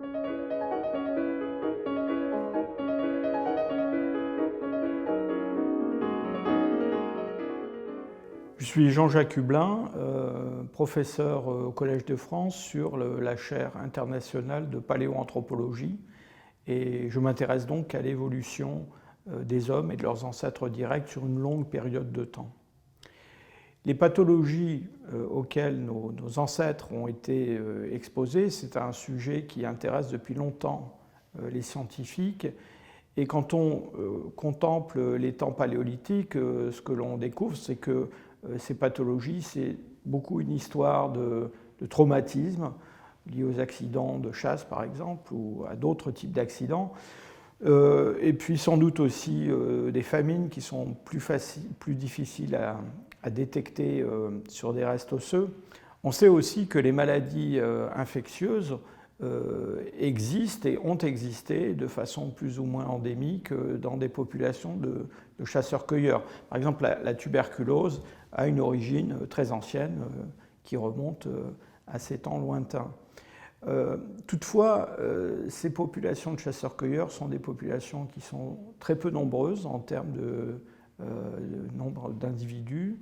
Je suis Jean-Jacques Hublin, professeur au Collège de France sur la chaire internationale de paléoanthropologie, et je m'intéresse donc à l'évolution des hommes et de leurs ancêtres directs sur une longue période de temps. Les pathologies auxquelles nos ancêtres ont été exposés, c'est un sujet qui intéresse depuis longtemps les scientifiques. Et quand on contemple les temps paléolithiques, ce que l'on découvre, c'est que ces pathologies, c'est beaucoup une histoire de traumatisme liés aux accidents de chasse, par exemple, ou à d'autres types d'accidents. Et puis sans doute aussi des famines qui sont plus difficiles à détecter sur des restes osseux. On sait aussi que les maladies infectieuses existent et ont existé de façon plus ou moins endémique dans des populations de chasseurs-cueilleurs. Par exemple, la tuberculose a une origine très ancienne qui remonte à ces temps lointains. Toutefois, ces populations de chasseurs-cueilleurs sont des populations qui sont très peu nombreuses en termes de nombre d'individus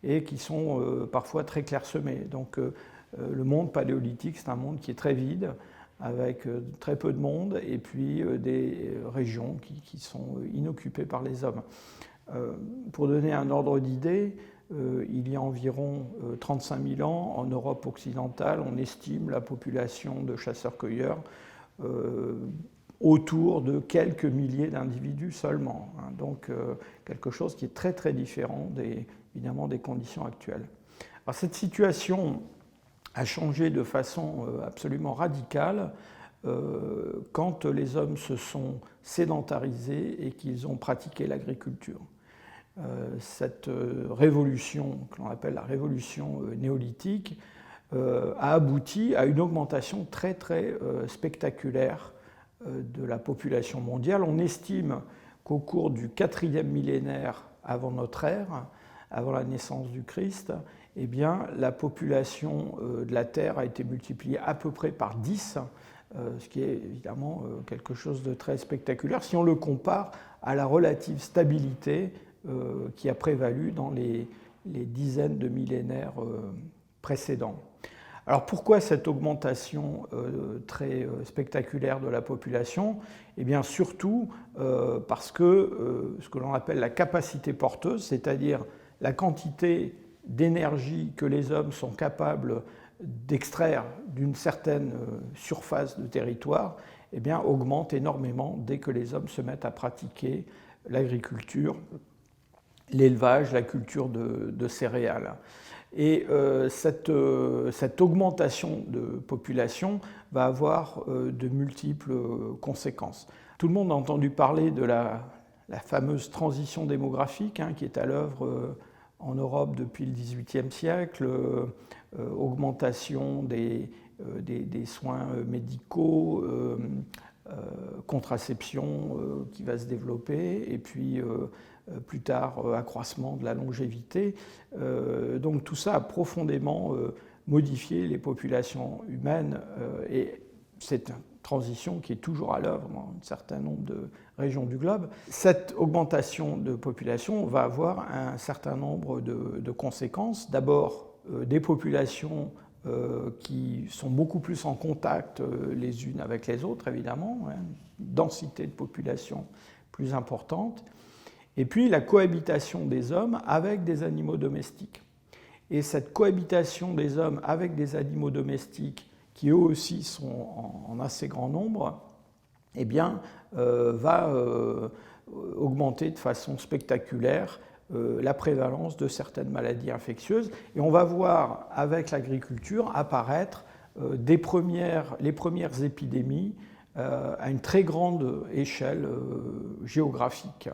et qui sont parfois très clairsemées. Donc le monde paléolithique, c'est un monde qui est très vide, avec très peu de monde, et puis des régions qui sont inoccupées par les hommes. Pour donner un ordre d'idée, il y a environ 35 000 ans, en Europe occidentale, on estime la population de chasseurs-cueilleurs autour de quelques milliers d'individus seulement. Donc quelque chose qui est très très différent évidemment des conditions actuelles. Alors, cette situation a changé de façon absolument radicale quand les hommes se sont sédentarisés et qu'ils ont pratiqué l'agriculture. Cette révolution, que l'on appelle la révolution néolithique, a abouti à une augmentation très très spectaculaire de la population mondiale. On estime qu'au cours du 4e millénaire avant notre ère, avant la naissance du Christ, eh bien, la population de la Terre a été multipliée à peu près par 10, ce qui est évidemment quelque chose de très spectaculaire si on le compare à la relative stabilité qui a prévalu dans les dizaines de millénaires précédents. Alors pourquoi cette augmentation très spectaculaire de la population? Eh bien surtout parce que ce que l'on appelle la capacité porteuse, c'est-à-dire la quantité d'énergie que les hommes sont capables d'extraire d'une certaine surface de territoire, eh bien, augmente énormément dès que les hommes se mettent à pratiquer l'agriculture, l'élevage, la culture de céréales. Et cette augmentation de population va avoir de multiples conséquences. Tout le monde a entendu parler de la fameuse transition démographique qui est à l'œuvre en Europe depuis le XVIIIe siècle, augmentation des soins médicaux, contraception qui va se développer, et puis plus tard accroissement de la longévité. Donc tout ça a profondément modifié les populations humaines et c'est une transition qui est toujours à l'œuvre dans un certain nombre de régions du globe. Cette augmentation de population va avoir un certain nombre de conséquences. D'abord, des populations qui sont beaucoup plus en contact les unes avec les autres, évidemment, une densité de population plus importante, et puis la cohabitation des hommes avec des animaux domestiques. Et cette cohabitation des hommes avec des animaux domestiques, qui eux aussi sont en assez grand nombre, eh bien, va augmenter de façon spectaculaire la prévalence de certaines maladies infectieuses. Et on va voir avec l'agriculture apparaître les premières épidémies à une très grande échelle géographique.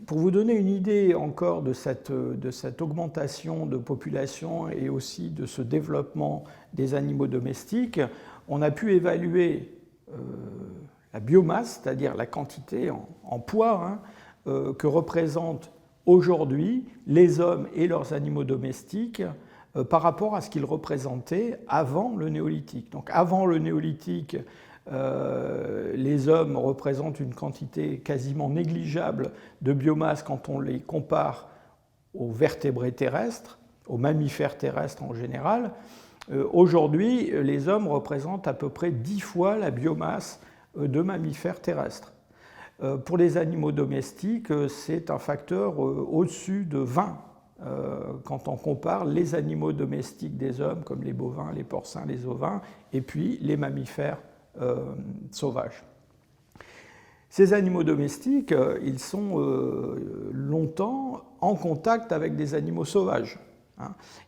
Pour vous donner une idée encore de cette augmentation de population et aussi de ce développement des animaux domestiques, on a pu évaluer la biomasse, c'est-à-dire la quantité en poids que représentent aujourd'hui les hommes et leurs animaux domestiques par rapport à ce qu'ils représentaient avant le néolithique. Donc avant le néolithique, les hommes représentent une quantité quasiment négligeable de biomasse quand on les compare aux vertébrés terrestres, aux mammifères terrestres en général. Aujourd'hui, les hommes représentent à peu près 10 fois la biomasse de mammifères terrestres. Pour les animaux domestiques, c'est un facteur au-dessus de 20 quand on compare les animaux domestiques des hommes, comme les bovins, les porcins, les ovins, et puis les mammifères sauvages. Ces animaux domestiques, ils sont longtemps en contact avec des animaux sauvages.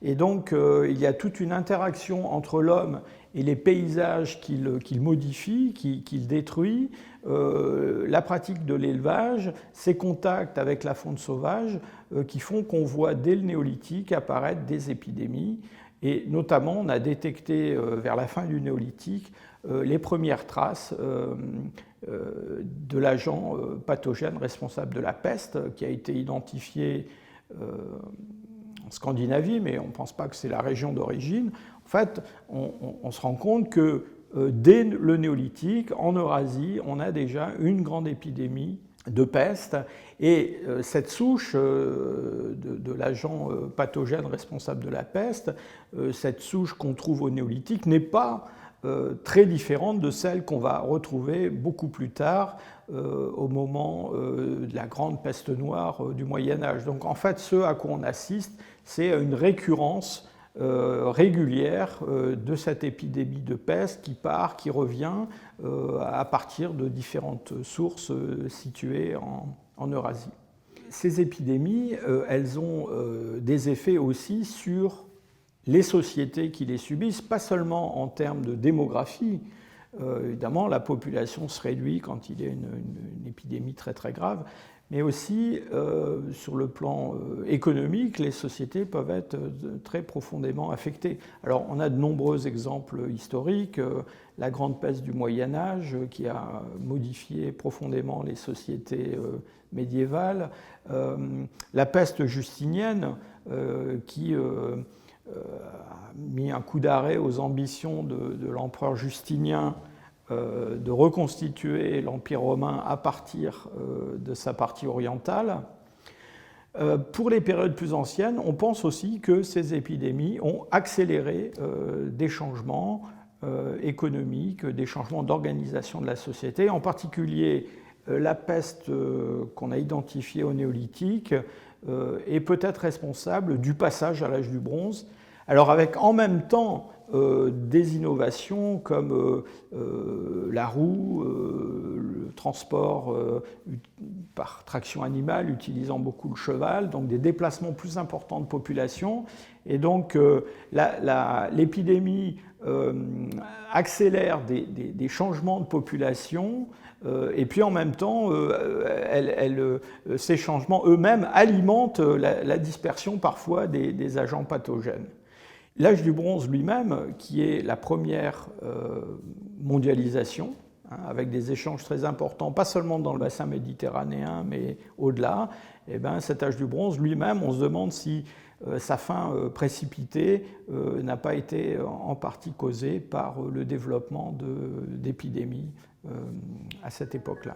Et donc, il y a toute une interaction entre l'homme et les paysages qu'il modifie, qu'il détruit, la pratique de l'élevage, ces contacts avec la faune sauvage qui font qu'on voit dès le néolithique apparaître des épidémies. Et notamment, on a détecté vers la fin du néolithique les premières traces de l'agent pathogène responsable de la peste qui a été identifié en Scandinavie, mais on ne pense pas que c'est la région d'origine. En fait, on se rend compte que dès le néolithique, en Eurasie, on a déjà une grande épidémie de peste, et cette souche de l'agent pathogène responsable de la peste, cette souche qu'on trouve au néolithique, n'est pas très différente de celle qu'on va retrouver beaucoup plus tard au moment de la grande peste noire du Moyen-Âge. Donc en fait, ce à quoi on assiste, c'est une récurrence régulière de cette épidémie de peste qui part, qui revient à partir de différentes sources situées en Eurasie. Ces épidémies, elles ont des effets aussi sur les sociétés qui les subissent, pas seulement en termes de démographie. Évidemment, la population se réduit quand il y a une épidémie très très grave, mais aussi sur le plan économique, les sociétés peuvent être très profondément affectées. Alors, on a de nombreux exemples historiques. La grande peste du Moyen-Âge qui a modifié profondément les sociétés médiévales. La peste justinienne qui a mis un coup d'arrêt aux ambitions de l'empereur Justinien de reconstituer l'Empire romain à partir de sa partie orientale. Pour les périodes plus anciennes, on pense aussi que ces épidémies ont accéléré des changements économiques, des changements d'organisation de la société, en particulier la peste qu'on a identifiée au néolithique est peut-être responsable du passage à l'âge du bronze. Alors avec en même temps des innovations comme la roue, le transport par traction animale utilisant beaucoup le cheval, donc des déplacements plus importants de population. Et donc l'épidémie accélère des changements de population et puis en même temps, ces changements eux-mêmes alimentent la dispersion parfois des agents pathogènes. L'âge du bronze lui-même, qui est la première mondialisation, avec des échanges très importants, pas seulement dans le bassin méditerranéen, mais au-delà, et bien, cet âge du bronze lui-même, on se demande si sa fin précipitée n'a pas été en partie causée par le développement d'épidémies à cette époque-là.